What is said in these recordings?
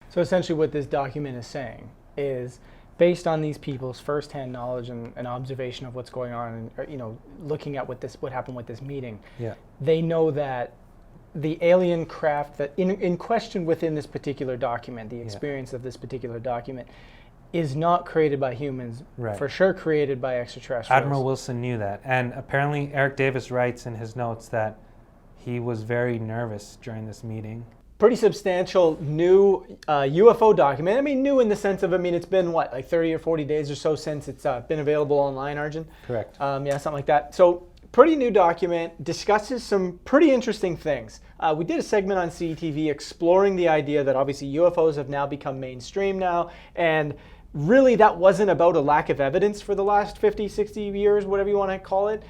So essentially what this document is saying is, based on these people's firsthand knowledge and observation of what's going on, and looking at what happened with this meeting, Yeah. they know that the alien craft that in question within this particular document, the experience of this particular document, is not created by humans, Right. for sure created by extraterrestrials. Admiral Wilson knew that. And apparently Eric Davis writes in his notes that he was very nervous during this meeting. Pretty substantial new UFO document. I mean, new in the sense of, it's been what, like 30 or 40 days or so since it's been available online, Arjun? Correct. Yeah, something like that. So pretty new document, discusses some pretty interesting things. We did a segment on CTV exploring the idea that obviously UFOs have now become mainstream now, and really that wasn't about a lack of evidence for the last 50, 60 years, whatever you want to call it.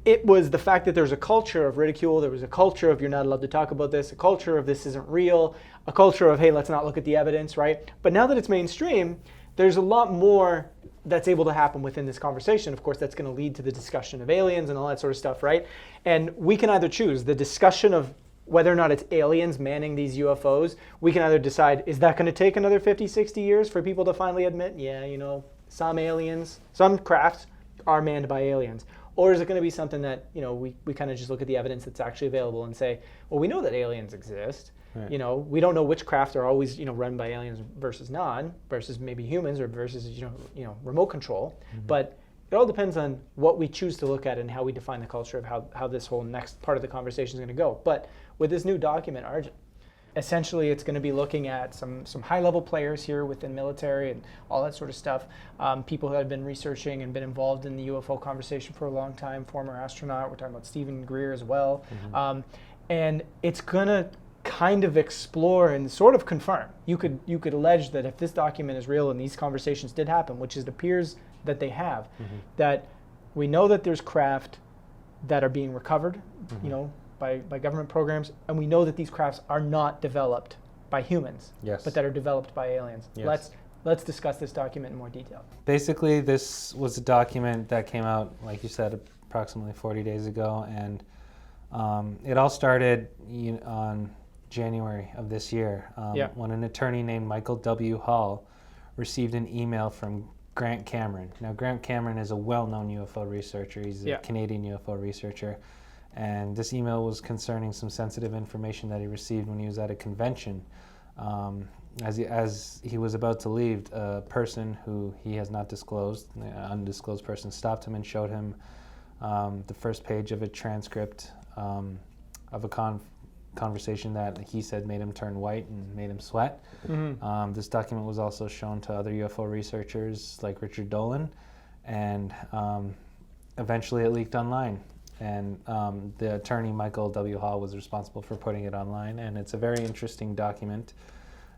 It was the fact that there's a culture of ridicule, there was a culture of you're not allowed to talk about this, a culture of this isn't real, a culture of, hey, let's not look at the evidence, right? But now that it's mainstream, there's a lot more that's able to happen within this conversation. Of course, that's going to lead to the discussion of aliens and all that sort of stuff, right? And we can either choose the discussion of whether or not it's aliens manning these UFOs. We can either decide, is that going to take another 50, 60 years for people to finally admit, yeah, some aliens, some crafts are manned by aliens? Or is it going to be something that, we kind of just look at the evidence that's actually available and say, well, we know that aliens exist. Right. We don't know which craft are always, run by aliens versus non, versus maybe humans, or versus, remote control. Mm-hmm. But it all depends on what we choose to look at and how we define the culture of how this whole next part of the conversation is going to go. But with this new document, Arjun, essentially it's going to be looking at some high-level players here within military and all that sort of stuff, people who have been researching and been involved in the UFO conversation for a long time, former astronaut, we're talking about Stephen Greer as well. Mm-hmm. And it's going to kind of explore and sort of confirm. You could allege that if this document is real and these conversations did happen, which it appears that they have, mm-hmm. that we know that there's craft that are being recovered, mm-hmm. By government programs, and we know that these crafts are not developed by humans, yes. but that are developed by aliens. Yes. Let's discuss this document in more detail. Basically, this was a document that came out, like you said, approximately 40 days ago, and it all started on January of this year, when an attorney named Michael W. Hall received an email from Grant Cameron. Now, Grant Cameron is a well-known UFO researcher. He's a Canadian UFO researcher. And this email was concerning some sensitive information that he received when he was at a convention. As he was about to leave, a person who he has not disclosed, an undisclosed person, stopped him and showed him the first page of a transcript of a conversation that he said made him turn white and made him sweat. Mm-hmm. This document was also shown to other UFO researchers like Richard Dolan, and eventually it leaked online. And the attorney, Michael W. Hall, was responsible for putting it online. And it's a very interesting document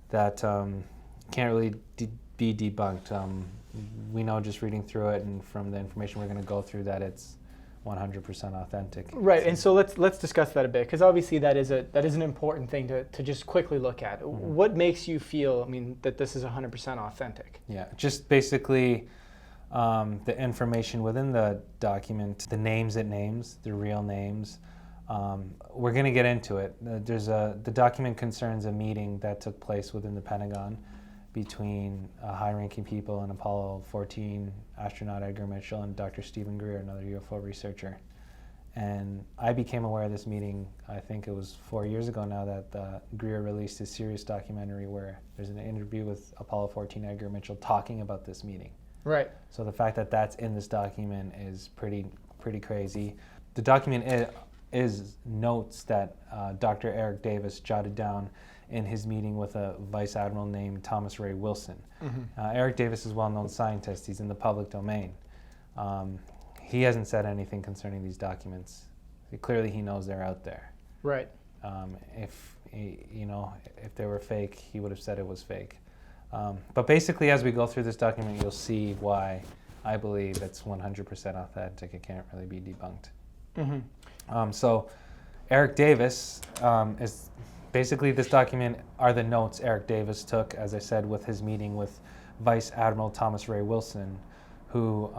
that can't really be debunked. We know just reading through it and from the information we're going to go through that it's 100% authentic. Right, and so let's discuss that a bit, because obviously that is an important thing to just quickly look at. Mm-hmm. What makes you feel, that this is 100% authentic? Yeah, just basically the information within the document, the names it names, the real names. We're going to get into it. The document concerns a meeting that took place within the Pentagon between high-ranking people and Apollo 14 astronaut Edgar Mitchell and Dr. Stephen Greer, another UFO researcher. And I became aware of this meeting, I think it was 4 years ago now, that Greer released his Sirius documentary where there's an interview with Apollo 14 Edgar Mitchell talking about this meeting. Right. So the fact that that's in this document is pretty crazy. The document is notes that Dr. Eric Davis jotted down in his meeting with a vice admiral named Thomas Ray Wilson. Mm-hmm. Eric Davis is a well-known scientist. He's in the public domain. He hasn't said anything concerning these documents. Clearly he knows they're out there. Right. If they were fake, he would have said it was fake. But basically, as we go through this document, you'll see why I believe it's 100% authentic. It can't really be debunked. Mm-hmm. So Eric Davis is basically, this document are the notes Eric Davis took, as I said, with his meeting with Vice Admiral Thomas Ray Wilson, who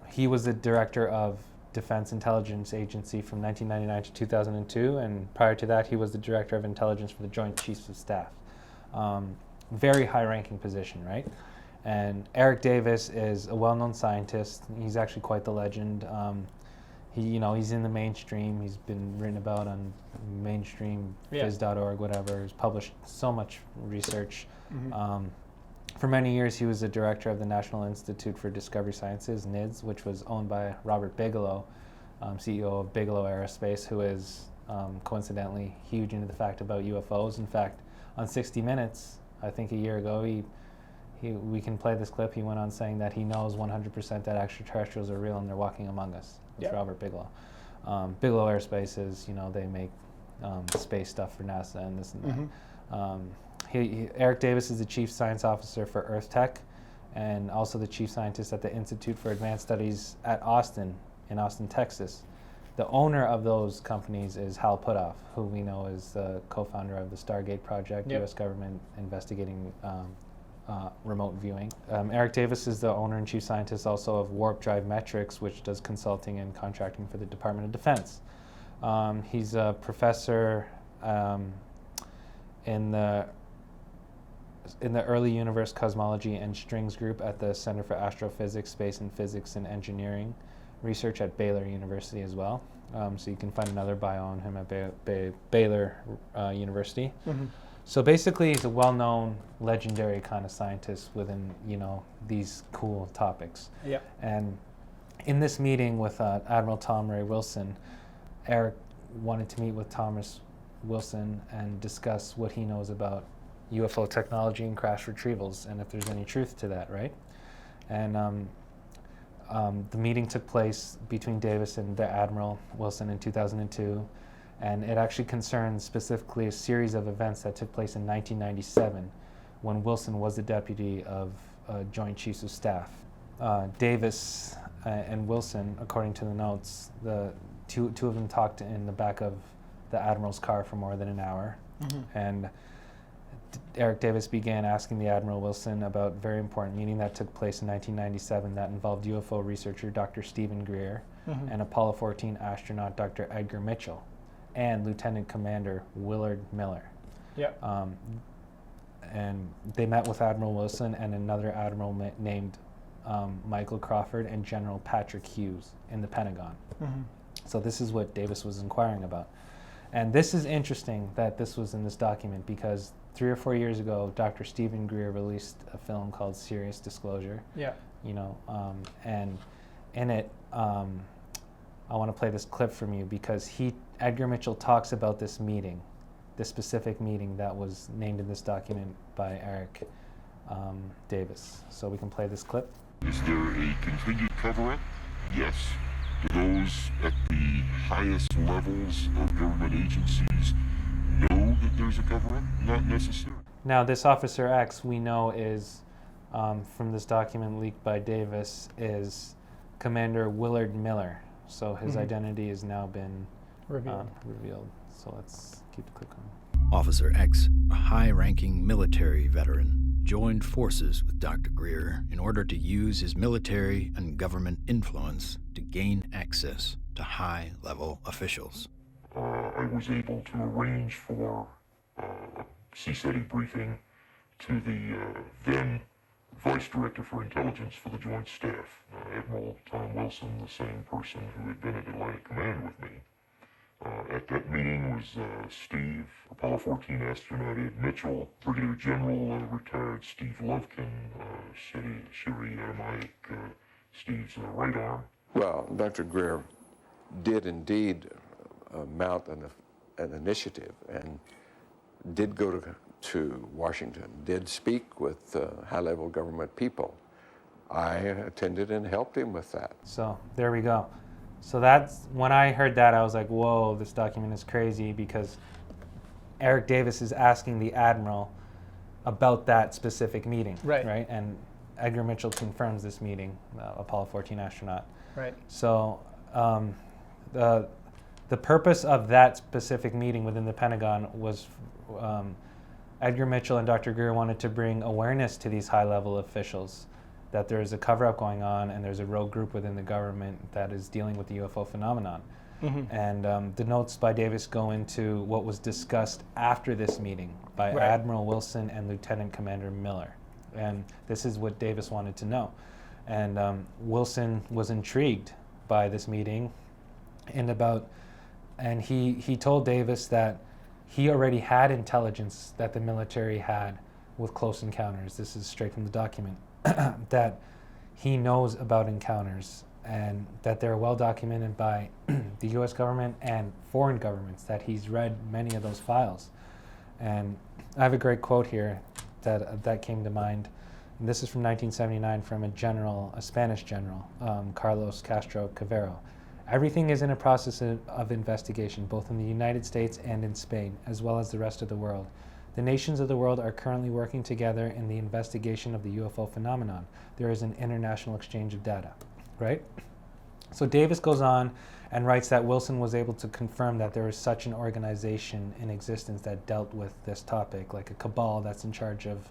he was the director of Defense Intelligence Agency from 1999 to 2002, and prior to that, he was the director of intelligence for the Joint Chiefs of Staff. very high-ranking position, right? And Eric Davis is a well-known scientist. He's actually quite the legend. He's in the mainstream. He's been written about on mainstream, phys.org, whatever. He's published so much research. For many years, he was the director of the National Institute for Discovery Sciences, NIDS, which was owned by Robert Bigelow, CEO of Bigelow Aerospace, who is coincidentally huge into the fact about UFOs. In fact, on 60 Minutes, I think a year ago, we can play this clip. He went on saying that he knows 100% that extraterrestrials are real and they're walking among us. It's Robert Bigelow. Bigelow Aerospace is, they make space stuff for NASA and this and that. Eric Davis is the chief science officer for Earth Tech and also the chief scientist at the Institute for Advanced Studies at Austin, in Austin, Texas. The owner of those companies is Hal Puthoff, who we know is the co-founder of the Stargate project, U.S. government investigating remote viewing. Eric Davis is the owner and chief scientist also of Warp Drive Metrics, which does consulting and contracting for the Department of Defense. He's a professor in the Early Universe Cosmology and Strings Group at the Center for Astrophysics, Space and Physics and Engineering Research at Baylor University as well. So you can find another bio on him at Baylor University. So basically, he's a well-known, legendary kind of scientist within, these cool topics. Yeah. And in this meeting with Admiral Tom Ray Wilson, Eric wanted to meet with Thomas Wilson and discuss what he knows about UFO technology and crash retrievals, and if there's any truth to that, right? And the meeting took place between Davis and the Admiral Wilson in 2002. And it actually concerns specifically a series of events that took place in 1997 when Wilson was the deputy of Joint Chiefs of Staff. Davis and Wilson, according to the notes, the two of them talked in the back of the Admiral's car for more than an hour. And Eric Davis began asking the Admiral Wilson about a very important meeting that took place in 1997 that involved UFO researcher Dr. Stephen Greer and Apollo 14 astronaut Dr. Edgar Mitchell and Lieutenant Commander Willard Miller. And they met with Admiral Wilson and another admiral named Michael Crawford and General Patrick Hughes in the Pentagon. So this is what Davis was inquiring about. And this is interesting that this was in this document because 3 or 4 years ago, Dr. Stephen Greer released a film called Serious Disclosure. And in it, I want to play this clip from you because Edgar Mitchell talks about this meeting, this specific meeting that was named in this document by Eric Davis. So we can play this clip. Is there a continued cover-up? Yes. Do those at the highest levels of government agencies know that there's a cover-up? Not necessarily. Now, this Officer X we know is, from this document leaked by Davis, is Commander Willard Miller. So his identity has now been revealed. So let's keep the click on. Officer X, a high-ranking military veteran, joined forces with Dr. Greer in order to use his military and government influence to gain access to high-level officials. I was able to arrange for a CSETI briefing to the then Vice Director for Intelligence for the Joint Staff, Admiral Tom Wilson, the same person who had been at Atlantic Command with me. At that meeting was Steve, Apollo 14 astronaut Ed Mitchell, Brigadier General retired Steve Lovkin, Siri Aramaic, Steve's right arm. Well, Dr. Greer did indeed mount an initiative and did go to Washington, did speak with high-level government people. I attended and helped him with that. So there we go. So that's, when I heard that, I was like, whoa, this document is crazy because Eric Davis is asking the Admiral about that specific meeting. Right? And Edgar Mitchell confirms this meeting, Apollo 14 astronaut. So the purpose of that specific meeting within the Pentagon was Edgar Mitchell and Dr. Greer wanted to bring awareness to these high-level officials that there is a cover-up going on and there's a rogue group within the government that is dealing with the UFO phenomenon. And the notes by Davis go into what was discussed after this meeting by Right. Admiral Wilson and Lieutenant Commander Miller. And this is what Davis wanted to know. And Wilson was intrigued by this meeting, and he told Davis that he already had intelligence that the military had with close encounters. This is straight from the document. That he knows about encounters and that they're well documented by the U.S. government and foreign governments, that he's read many of those files. And I have a great quote here that came to mind. And this is from 1979 from a Spanish general, Carlos Castro Cavero. Everything is in a process of investigation, both in the United States and in Spain, as well as the rest of the world. The nations of the world are currently working together in the investigation of the UFO phenomenon. There is an international exchange of data, right? So Davis goes on and writes that Wilson was able to confirm that there is such an organization in existence that dealt with this topic, like a cabal that's in charge of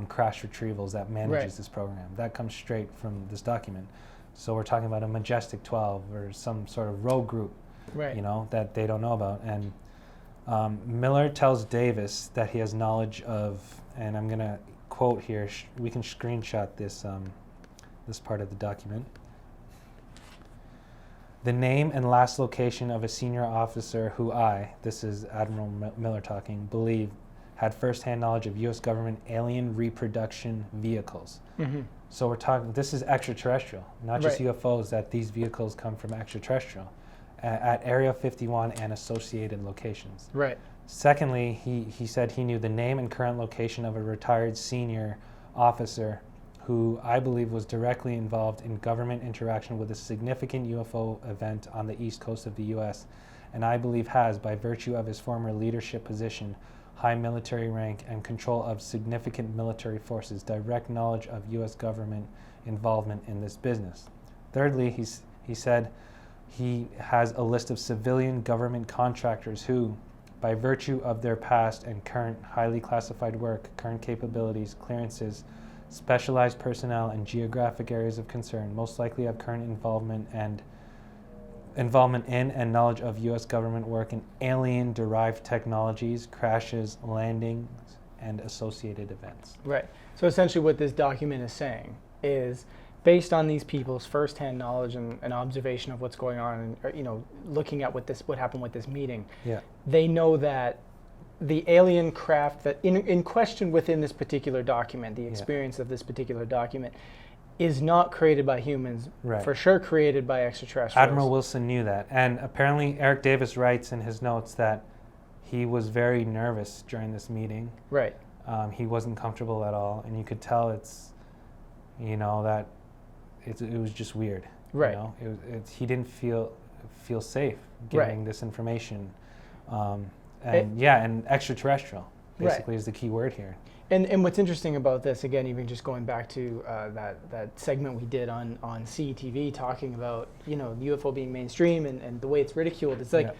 crash retrievals that manages this program. That comes straight from this document. So we're talking about a Majestic 12 or some sort of rogue group, that they don't know about. And Miller tells Davis that he has knowledge of, and I'm going to quote here, we can screenshot this, this part of the document. The name and last location of a senior officer who this is Admiral Miller talking, believe had first-hand knowledge of U.S. government alien reproduction vehicles. So we're talking, this is extraterrestrial, not just UFOs, that these vehicles come from extraterrestrial at Area 51 and associated locations. Right. Secondly, he said he knew the name and current location of a retired senior officer who I believe was directly involved in government interaction with a significant UFO event on the east coast of the U.S., and I believe has, by virtue of his former leadership position, high military rank, and control of significant military forces, direct knowledge of U.S. government involvement in this business. Thirdly, he said he has a list of civilian government contractors who, by virtue of their past and current highly classified work, current capabilities, clearances, specialized personnel, and geographic areas of concern, most likely have current involvement in and knowledge of U.S. government work in alien-derived technologies, crashes, landings, and associated events. Right. So essentially what this document is saying is, based on these people's firsthand knowledge and observation of what's going on, and looking at what happened with this meeting, they know that the alien craft that in question within this particular document, the experience of this particular document, is not created by humans, for sure created by extraterrestrials. Admiral Wilson knew that. And apparently Eric Davis writes in his notes that he was very nervous during this meeting. Right. He wasn't comfortable at all. And you could tell that it was just weird. Right. He didn't feel safe giving this information. And extraterrestrial basically is the key word here. And what's interesting about this, again, even just going back to that segment we did on CTV talking about the UFO being mainstream and the way it's ridiculed, it's like,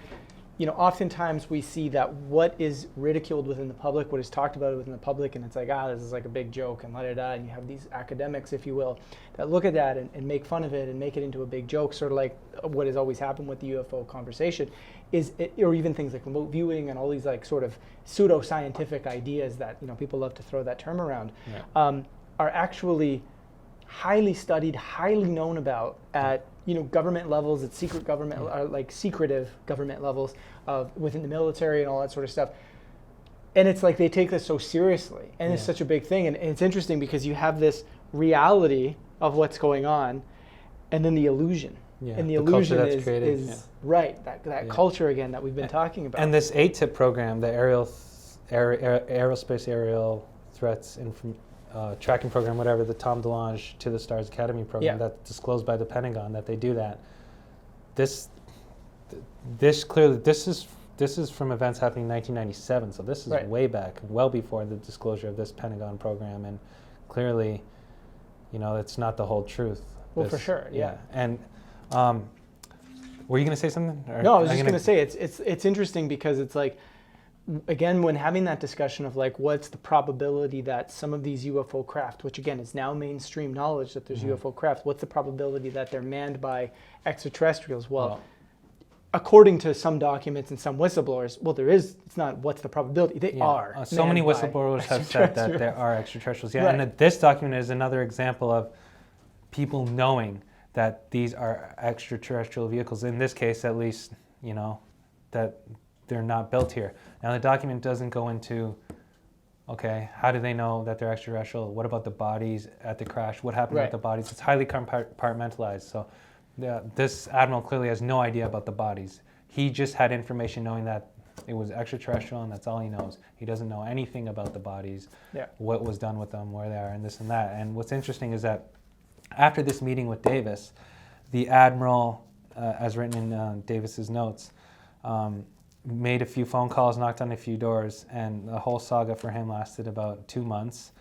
oftentimes we see that what is ridiculed within the public, what is talked about within the public, and it's like, this is like a big joke, and and you have these academics, if you will, that look at that and make fun of it and make it into a big joke, sort of like what has always happened with the UFO conversation, or even things like remote viewing and all these like sort of pseudo-scientific ideas that people love to throw that term around, are actually highly studied, highly known about at government levels, at secret government, like secretive government levels within the military and all that sort of stuff. And it's like they take this so seriously, and it's such a big thing. And it's interesting because you have this reality of what's going on, and then the illusion. And the illusion is that culture again that we've been talking about. And this ATIP program, the Aerospace Aerial Threats Tracking Program, whatever, the Tom DeLonge To the Stars Academy program that's disclosed by the Pentagon, that they do that. This is from events happening in 1997, so this is way back, well before the disclosure of this Pentagon program, and clearly, it's not the whole truth. Well, for sure, And were you going to say something? No, I was just going to say it's interesting because it's like, again, when having that discussion of like what's the probability that some of these UFO craft, which again is now mainstream knowledge that there's UFO craft, what's the probability that they're manned by extraterrestrials? Well, according to some documents and some whistleblowers, well, it's not what's the probability. They are. So many manned by whistleblowers have said that there are extraterrestrials. Yeah, Right. and this document is another example of people knowing that these are extraterrestrial vehicles. In this case, at least, that they're not built here. Now, the document doesn't go into, okay, how do they know that they're extraterrestrial? What about the bodies at the crash? What happened with the bodies? It's highly compartmentalized. So this admiral clearly has no idea about the bodies. He just had information knowing that it was extraterrestrial, and that's all he knows. He doesn't know anything about the bodies, what was done with them, where they are, and this and that. And what's interesting is that after this meeting with Davis, the admiral, as written in Davis's notes, made a few phone calls, knocked on a few doors, and the whole saga for him lasted about 2 months.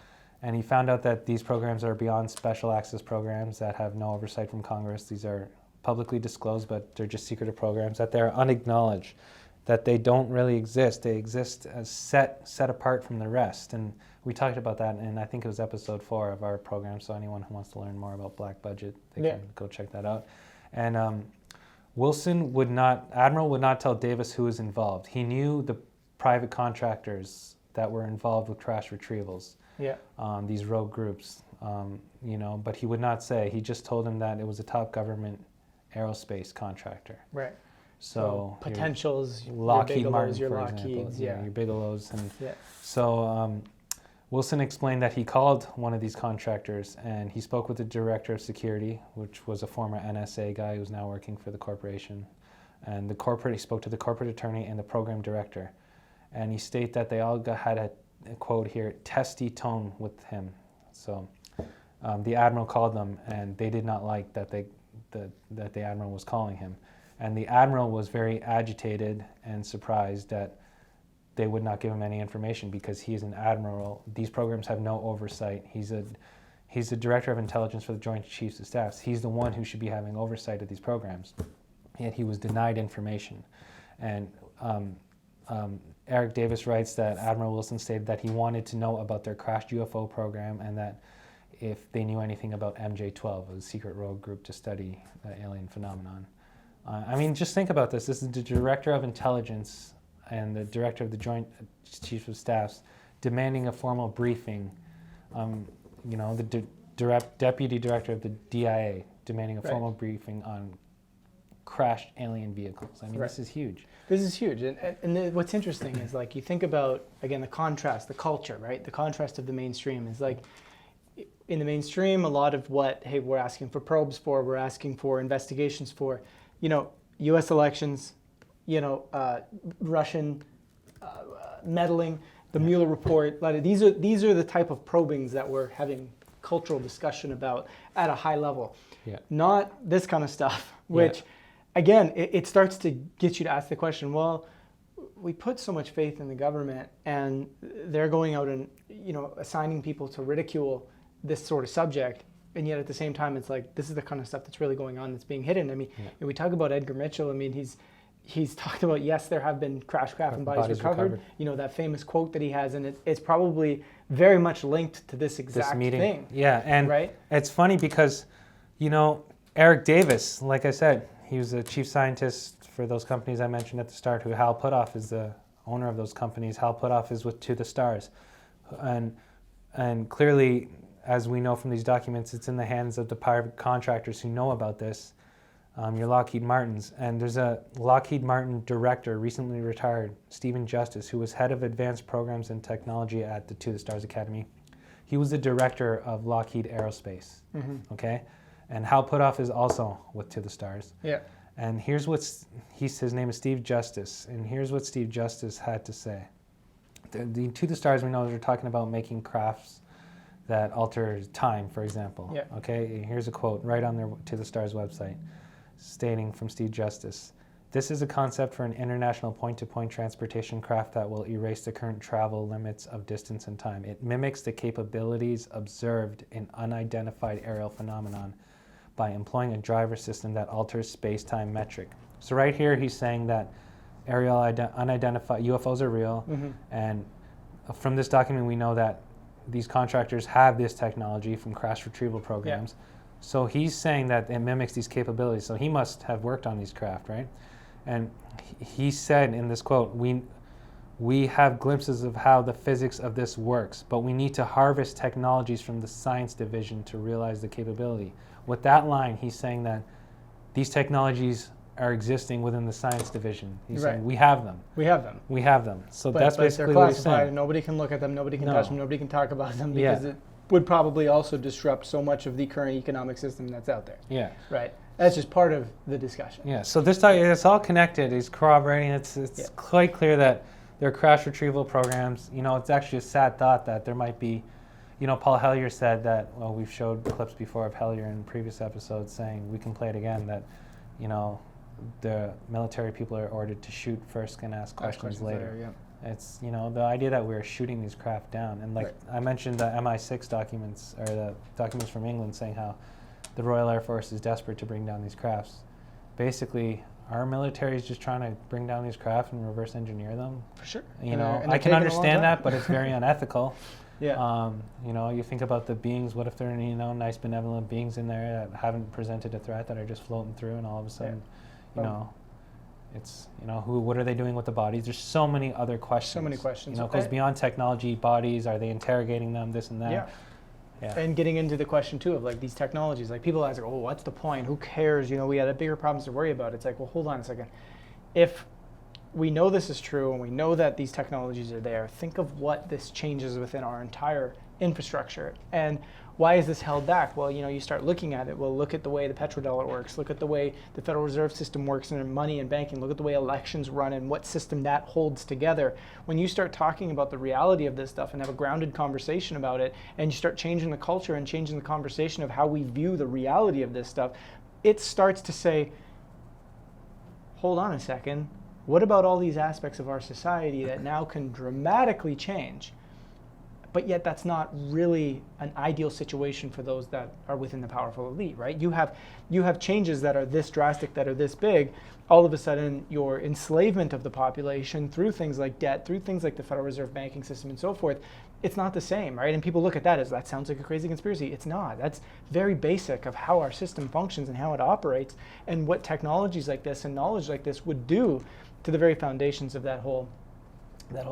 And he found out that these programs are beyond special access programs that have no oversight from Congress. These are publicly disclosed, but they're just secretive programs, that they're unacknowledged, that they don't really exist. They exist as set apart from the rest. And we talked about that, and I think it was episode 4 of our program, so anyone who wants to learn more about Black Budget, they can go check that out. And Admiral would not tell Davis who was involved. He knew the private contractors that were involved with crash retrievals, these rogue groups, but he would not say. He just told him that it was a top government aerospace contractor. Right. So potentials, Lockheed Martin, your for Lockheeds, example, your Bigelows. And yeah. So Wilson explained that he called one of these contractors and he spoke with the director of security, which was a former NSA guy who's now working for the corporation. And he spoke to the corporate attorney and the program director. And he stated that they all had a quote here, testy tone with him. So the admiral called them, and they did not like that the admiral was calling him. And the admiral was very agitated and surprised that they would not give him any information because he is an admiral. These programs have no oversight. He's the director of intelligence for the Joint Chiefs of Staff. He's the one who should be having oversight of these programs. Yet he was denied information. And Eric Davis writes that Admiral Wilson stated that he wanted to know about their crashed UFO program and that if they knew anything about MJ-12, a secret rogue group to study the alien phenomenon. Just think about this. This is the director of intelligence and the director of the Joint Chiefs of Staffs demanding a formal briefing. The deputy director of the DIA demanding a formal briefing on crashed alien vehicles. This is huge. This is huge. And what's interesting is, like, you think about, again, the contrast, the culture, right? The contrast of the mainstream is like, in the mainstream, a lot of what, hey, we're asking for probes for, we're asking for investigations for, U.S. elections, Russian meddling, the Mueller report. These are the type of probings that we're having cultural discussion about at a high level. Yeah. Not this kind of stuff, which, again, it starts to get you to ask the question, well, we put so much faith in the government and they're going out and, assigning people to ridicule this sort of subject. And yet at the same time, it's like, this is the kind of stuff that's really going on that's being hidden. And we talk about Edgar Mitchell. He's talked about, yes, there have been crash craft and bodies recovered. That famous quote that he has, and it's probably very much linked to this exact thing. Yeah, and right? It's funny because, Eric Davis, like I said, he was the chief scientist for those companies I mentioned at the start, who Hal Puthoff is the owner of those companies. Hal Puthoff is with To the Stars. And clearly, as we know from these documents, it's in the hands of the private contractors who know about this, your Lockheed Martins. And there's a Lockheed Martin director, recently retired, Stephen Justice, who was head of advanced programs and technology at the To the Stars Academy. He was the director of Lockheed Aerospace, okay? And Hal Puthoff is also with To the Stars. Yeah. And here's his name is Steve Justice, and here's what Steve Justice had to say. The To the Stars, we know they're talking about making crafts that alter time, for example. Yeah. Okay, here's a quote right on their To the Stars website, stating from Steve Justice, "This is a concept for an international point-to-point transportation craft that will erase the current travel limits of distance and time. It mimics the capabilities observed in unidentified aerial phenomenon by employing a driver system that alters space-time metric." So right here, he's saying that aerial unidentified UFOs are real, and from this document, we know that these contractors have this technology from crash retrieval programs. So he's saying that it mimics these capabilities. So he must have worked on these craft, right? And he said in this quote, we have glimpses of how the physics of this works, but we need to harvest technologies from the science division to realize the capability. With that line, he's saying that these technologies are existing within the science division. He's saying we have them. We have them. We have them. So that's but basically they're what he's classified. saying. Nobody can look at them. Nobody can No. touch them. Nobody can talk about them because it would probably also disrupt so much of the current economic system that's out there. Yeah. Right. That's just part of the discussion. Yeah. So this time it's all connected. He's corroborating. It's quite clear that there are crash retrieval programs. You know, it's actually a sad thought that there might be. You know, Paul Hellyer said that. Well, we've showed clips before of Hellyer in previous episodes saying we can play it again. That, you know, the military people are ordered to shoot first and ask questions later. Yeah. It's, you know, the idea that we're shooting these craft down. And like I mentioned the MI6 documents, or the documents from England saying how the Royal Air Force is desperate to bring down these crafts. Basically, our military is just trying to bring down these craft and reverse engineer them. For sure. You And know, they're I can taking a long understand time. that, but it's very unethical. Yeah. You know, you think about the beings, what if there are, you know, nice benevolent beings in there that haven't presented a threat, that are just floating through, and all of a sudden, you know, it's, you know, what are they doing with the bodies? There's so many other questions. So many questions. You know, it goes beyond technology, bodies, are they interrogating them, this and that? Yeah. Yeah. And getting into the question too of like these technologies, like people ask, oh, what's the point? Who cares? You know, we had bigger problems to worry about. It's like, well, hold on a second. If we know this is true and we know that these technologies are there, think of what this changes within our entire infrastructure. And why is this held back? Well, you know, you start looking at it. Well, look at the way the petrodollar works. Look at the way the Federal Reserve System works and money and banking. Look at the way elections run and what system that holds together. When you start talking about the reality of this stuff and have a grounded conversation about it, and you start changing the culture and changing the conversation of how we view the reality of this stuff, it starts to say, hold on a second. What about all these aspects of our society that now can dramatically change? But yet that's not really an ideal situation for those that are within the powerful elite, right? You have changes that are this drastic, that are this big. All of a sudden, your enslavement of the population through things like debt, through things like the Federal Reserve banking system and so forth, it's not the same, right? And people look at that as, that sounds like a crazy conspiracy. It's not. That's very basic of how our system functions and how it operates, and what technologies like this and knowledge like this would do to the very foundations of that whole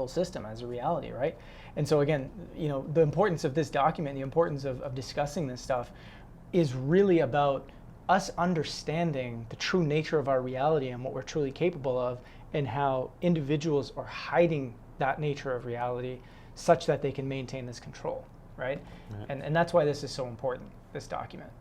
system as a reality, right? And so again, you know, the importance of this document, the importance of discussing this stuff is really about us understanding the true nature of our reality and what we're truly capable of, and how individuals are hiding that nature of reality such that they can maintain this control, right? And that's why this is so important, this document.